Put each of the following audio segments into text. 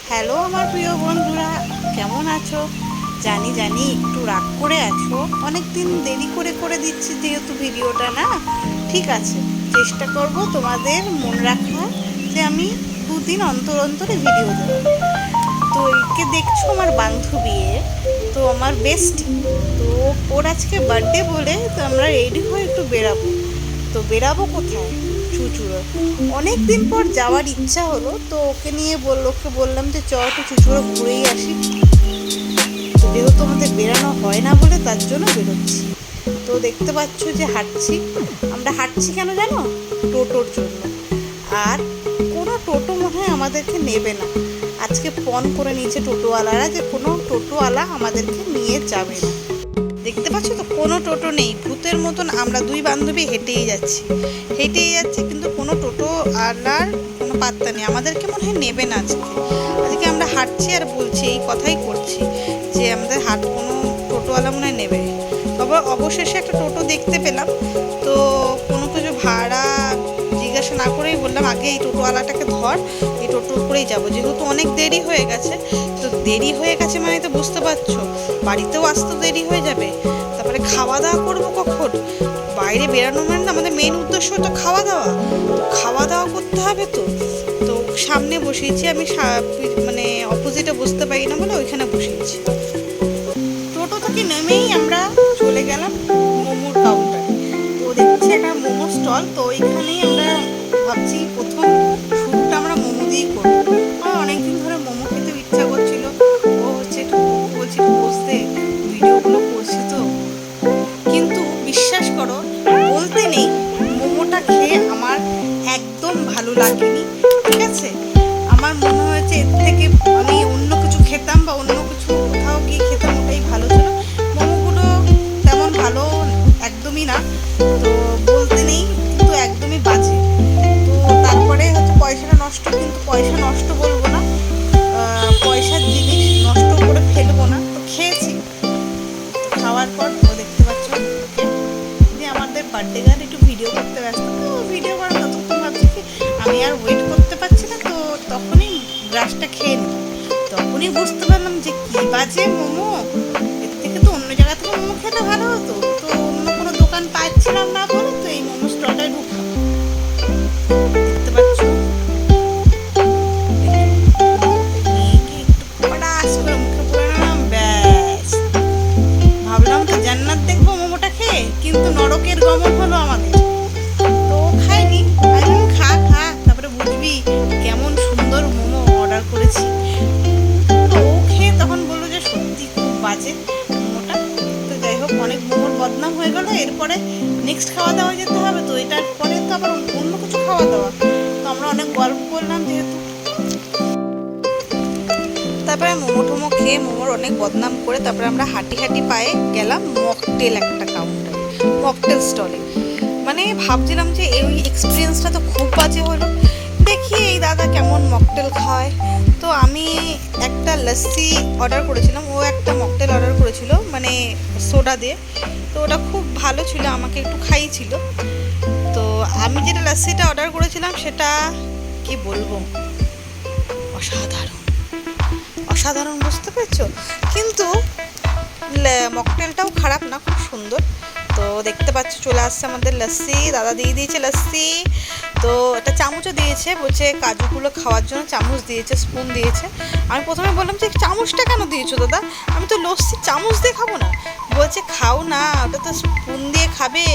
Hello আমার প্রিয় বন্ধুরা, কেমন আছো? জানি জানি একটু রাগ করে আছো, অনেক দিন দেরি করে করে দিচ্ছি যেহেতু ভিডিওটা না। ঠিক আছে, চেষ্টা করব তোমাদের মন রাখার, যে আমি দুদিন অন্তর অন্তরে ভিডিও দেবো। তো একে দেখছো আমার বান্ধবী, তো আমার বেস্টি। তো ওর আজকে বার্থডে বলে তো আমরা রেডি হয়ে একটু বেরাবো। তো বেরাবো কোথায়? চুচুড়ো। অনেক দিন পর যাওয়ার ইচ্ছা হলো, তো ওকে নিয়ে ওকে বললাম যে চ একটু চুচুড়ো ঘুরেই আসি। তো যেহেতু আমাদের বেরানো হয় না বলে তার জন্য বেরোচ্ছি। তো দেখতে পাচ্ছ যে হাঁটছি। আমরা হাঁটছি কেন জানো? টোটোর জন্য। আর কোনো টোটো মনে হয় আমাদেরকে নেবে না। আজকে ফোন করে নিয়েছে টোটোওয়ালারা যে কোনো টোটোওয়ালা আমাদেরকে নিয়ে যাবে না। দেখতে পাচ্ছ তো কোনো টোটো নেই, ভূতের মতন আমরা দুই বান্ধবী হেঁটেই যাচ্ছি কিন্তু কোনো টোটো আলার কোনো পাত্তা নেই, আমাদেরকে মনে হয় নেবে না আজকে। আজকে আমরা হাঁটছি আর বলছি, এই কথাই করছি যে আমাদের কোনো টোটোওয়ালা মনে হয় নেবে। তবে অবশেষে একটা টোটো দেখতে পেলাম, তো কোনো কিছু ভাড়া জিজ্ঞাসা না করেই বললাম আগে এই টোটোওয়ালাটাকে ধর, এই টোটো করেই যাবো, যেহেতু অনেক দেরি হয়ে গেছে। তো দেরি হয়ে গেছে মানে তো বুঝতে পারছো, বাড়িতেও আসতে দেরি হয়ে যাবে, তারপরে খাওয়া দাওয়া করবো কখন? বাইরে বেরানো মানে আমাদের মেন উদ্দেশ্য তো খাওয়া দাওয়া, খাওয়া দাওয়া করতে হবে। তো তো সামনে বসিয়েছি আমি, মানে অপোজিটে বসতে পারি না বলে ওইখানে বসিয়েছি। টোটো থেকে নেমেই আমরা চলে গেলাম মোমোর কাউন্টারে। তো দেখছি একটা মোমো স্টল, তো ওইখানেই আমরা ভাবছি প্রথম শুরুটা আমরা মোমো দিয়েই করবো। আমার অনেকদিন ধরে মোমো খেতে ইচ্ছা করছিল। ও হচ্ছে একটু বলছি একটু বসতে, ভিডিওগুলো করছি তো। কিন্তু বিশ্বাস করো, বলতে নেই মোমোটা খেয়ে আমার একদম ভালো লাগেনি। ঠিক আছে, আমার মনে হয়েছে এর থেকে আমি অন্য কিছু খেতাম বা অন্য কিছু কোথাও গিয়ে খেতাম, ওটাই ভালো ছিল। মোমোগুলো তেমন ভালো একদমই না, তো বলতে নেই, কিন্তু একদমই বাজে। তো তারপরে হচ্ছে পয়সাটা নষ্ট, কিন্তু পয়সা নষ্ট বলবো না, পয়সার জিনিস নষ্ট করে ফেলবো না। তো খেয়েছি, খাওয়ার পর তো দেখতে পাচ্ছ যে আমাদের বার্থডে গার্ল একটু ভিডিও করতে ব্যস্ত। তো ভিডিও করার ততক্ষণ ভাবছি কি আমি আর ওয়েট করতে পারছি না, তো তখনই গ্রাসটা খেয়ে নিই। তখনই বুঝতে পারলাম যে কি বাজে মোমো, এর থেকে তো অন্য জায়গা থেকে মোমো খেতে ভালো হতো। তো অন্য কোনো দোকান পাচ্ছিলাম না বলে তো এই মোমো স্টলটায় ঢুকলাম। দেখতে পাচ্ছ ভাবলাম তো জান্নাত দেখবো মোমোটা খেয়ে, কিন্তু নরকের গমন হলো আমাদের। তো খাইনি, আমি খা খা তারপরে বুঝবি কেমন সুন্দর মোমো অর্ডার করেছি। তো ও খেয়ে তখন বললো যে সত্যি খুব বাজে মোমোটা। তো যাই হোক, অনেক মোমোর বদনাম হয়ে গেল। এরপরে নেক্সট খাওয়া দাওয়া যেতে হবে, তো এটার পরে তো আবার অন্য কিছু খাওয়া দাওয়া। তো আমরা অনেক গল্প করলাম যেহেতু। তারপরে মোমো টোমো খেয়ে মোমোর অনেক বদনাম করে তারপরে আমরা হাঁটি হাঁটি পায়ে গেলাম মকটেল একটা কাউন্টারে, মকটেল স্টলে। মানে ভাবছিলাম যে এই এক্সপিরিয়েন্সটা তো খুব বাজে হলো, দেখি এই দাদা কেমন মকটেল খায়। তো আমি একটা লস্যি অর্ডার করেছিলাম, ও একটা মকটেল অর্ডার করেছিল মানে সোডা দিয়ে। তো ওটা খুব ভালো ছিল, আমাকে একটু খাইয়েছিল। তো আমি যেটা লস্যিটা অর্ডার করেছিলাম সেটা কি বলবো, অসাধারণ অসাধারণ, বুঝতে পেরেছো? কিন্তু মকটেলটাও খারাপ না, খুব সুন্দর। তো দেখতে পাচ্ছ চলে আসছে আমাদের লস্যি, দাদা দিয়ে দিয়েছে লস্যি। তো একটা চামচও দিয়েছে, বলছে কাজুগুলো খাওয়ার জন্য চামচ দিয়েছে, স্পুন দিয়েছে। আমি প্রথমে বললাম যে চামচটা কেন দিয়েছো দাদা, আমি তো লস্যি চামচ দিয়ে খাবো না। বলছে খাও না, ওটা তো স্পুন দিয়ে খাবে,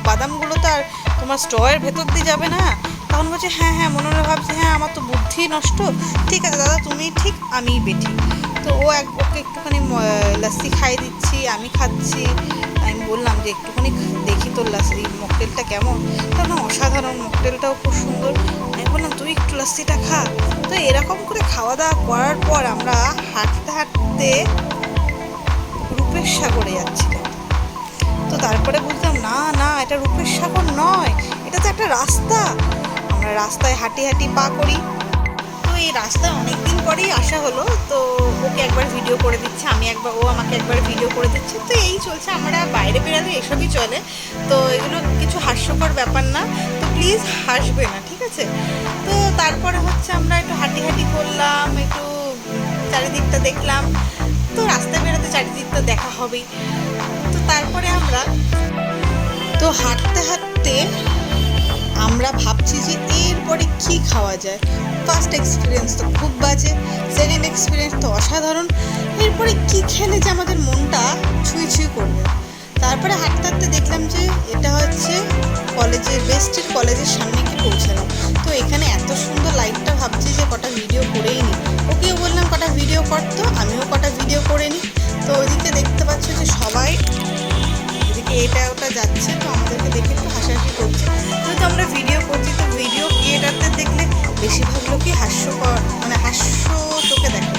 বাদামগুলো তো আর তোমার স্ট্রয়ের ভেতর দিয়ে যাবে না। তখন বলছে হ্যাঁ হ্যাঁ, মনে মনে ভাবছে হ্যাঁ আমার তো বুদ্ধি নষ্ট, ঠিক আছে দাদা তুমি ঠিক আমিই বেঠিক। তো ওকে একটুখানি লস্যি খাইয়ে দিচ্ছি, আমি খাচ্ছি। আমি বললাম যে একটুখানি দেখি তোর লস্যি মকটেলটা কেমন। তখন অসাধারণ, মকটেলটাও খুব সুন্দর। আমি বললাম তুই একটু লস্যিটা খা। তো এরকম করে খাওয়া দাওয়া করার পর আমরা হাঁটতে হাঁটতে রূপের সাগরে যাচ্ছিলাম। তো তারপরে বুঝলাম না না, এটা রূপের সাগর নয়, এটা তো একটা রাস্তা। আমরা রাস্তায় হাঁটি হাঁটি পা করি। তো এই রাস্তায় অনেকদিন পরেই আসা হলো, তো ওকে একবার ভিডিও করে দিচ্ছে, ও আমাকে একবার ভিডিও করে দিচ্ছে। তো এই চলছে, আমরা বাইরে বেরালে এসবই চলে। তো এগুলো কিছু হাস্যকর ব্যাপার না, তো প্লিজ হাসবে না, ঠিক আছে? তো তারপরে হচ্ছে আমরা একটু হাঁটি হাঁটি করলাম, একটু দেখলাম। তো রাস্তায় বেরোতে চারিদিক তো দেখা হবেই। তো তারপরে আমরা তো হাঁটতে হাঁটতে আমরা ভাবছি যে এরপরে কি খাওয়া যায়। ফার্স্ট এক্সপিরিয়েন্স তো খুব বাজে, সেকেন্ড এক্সপিরিয়েন্স তো অসাধারণ। এরপরে কি খেলে যে আমাদের মনটা ছুঁই ছুঁই করবে। তারপরে হাঁটতে হাঁটতে দেখলাম যে এটা হচ্ছে কলেজের বেস্টের কলেজের সামনে গিয়ে পৌঁছালাম। তো এখানে এত সুন্দর লাইটটা, ভাবছি যে কটা ভিডিও করেই নিই। ওকেও বললাম কটা ভিডিও করতো, আমিও কটা ভিডিও করে নিই। তো ওইদিকে দেখতে পাচ্ছ যে সবাই এদিকে এটা ওটা যাচ্ছে, তো আমাদেরকে দেখে একটু হাসাহাসি করছে। যেহেতু আমরা ভিডিও করছি, তো ভিডিও ক্রিয়েটারদের দেখলে বেশিরভাগ লোকই হাস্যকর, মানে হাস্য চোখে দেখে।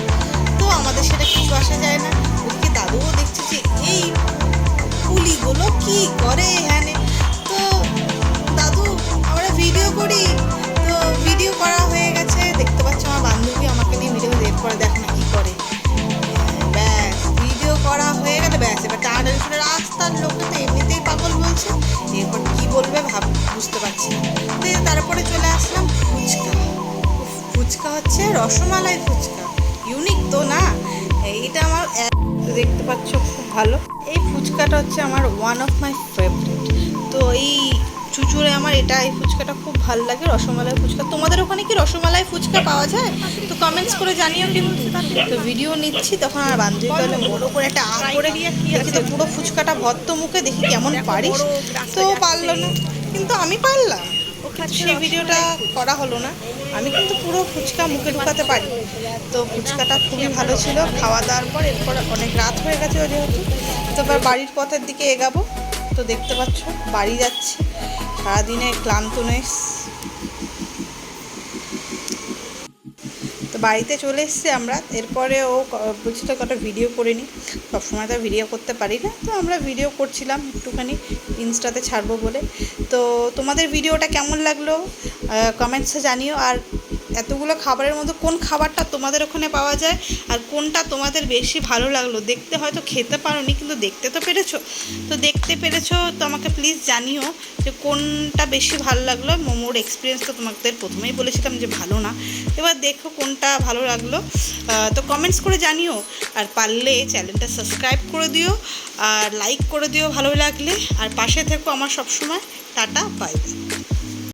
তো আমাদের সেটা কিছু আসা যায় না। ওদিকে দাদুও দেখছে যে এই পুলিগুলো কি করে এখানে। তো দাদু আমরা ভিডিও করি। তো ভিডিও করা হয়ে গেছে, দেখতে পাচ্ছ আমার বান্ধবী আমাকে নিয়ে ভিডিও বের করে, দেখ না কি করে। ব্যাস ভিডিও করা হয়ে গেলে ব্যাস এবার টানাটানি শুনে রাস্তার লোকে তো এমনিতেই পাগল বলছে, এরপর কি বলবে বুঝতে পারছি না। তারপরে চলে আসলাম ফুচকা। ফুচকা হচ্ছে রসমালাই ফুচকা, ইউনিক তো না। এইটা আমার দেখতে পাচ্ছ খুব ভালো। এই ফুচকাটা হচ্ছে আমার ওয়ান অফ মাই ফেভারিট। তো এই চুচুড়ে আমার এই ফুচকাটা খুব ভালো লাগে, রসমালাই ফুচকা। তোমাদের ওখানে কি রসমালাই ফুচকা পাওয়া যায়? তো কমেন্টস করে জানিও কিন্তু। তো ভিডিও নিচ্ছি, তখন আমার বান্ধবী বলে বড় করে একটা করে দেখি তো পুরো ফুচকাটা ভর্ত মুখে, দেখি কেমন পারিস। তো পারলো না, কিন্তু আমি পারলাম। সেই ভিডিওটা করা হলো না। আমি কিন্তু পুরো ফুচকা মুখে ঢুকাতে পারি। তো ফুচকাটা খুবই ভালো ছিল। খাওয়া দাওয়ার পর এরপর অনেক রাত হয়ে গেছে যেহেতু, তো এবার বাড়ির পথের দিকে এগাবো। তো দেখতে পাচ্ছ বাড়ি যাচ্ছে, সারাদিনে ক্লান্ত নেই। তো বাড়িতে চলে এসেছি আমরা। এরপরে ও বলছি তো কটা ভিডিও করে নিই, সবসময় তো ভিডিও করতে পারি না। তো আমরা ভিডিও করছিলাম একটুখানি ইনস্টাতে ছাড়বো বলে। তো তোমাদের ভিডিওটা কেমন লাগলো কমেন্টসে জানিও। আর এতগুলো খাবারের মধ্যে কোন খাবারটা তোমাদের ওখানে পাওয়া যায় আর কোনটা তোমাদের বেশি ভালো লাগলো। দেখতে হয়তো খেতে পারোনি, কিন্তু দেখতে তো পেরেছো। তো দেখতে পেরেছো তো আমাকে প্লিজ জানিও যে কোনটা বেশি ভালো লাগলো। মোমোর এক্সপিরিয়েন্স তো তোমাদের প্রথমেই বলেছিলাম যে ভালো না, এবার দেখো কোনটা ভালো লাগলো। তো কমেন্টস করে জানিও। আর পারলে চ্যানেলটা সাবস্ক্রাইব করে দিও আর লাইক করে দিও ভালো লাগলে। আর পাশে থেকো আমার সবসময়। Tata, bye bye.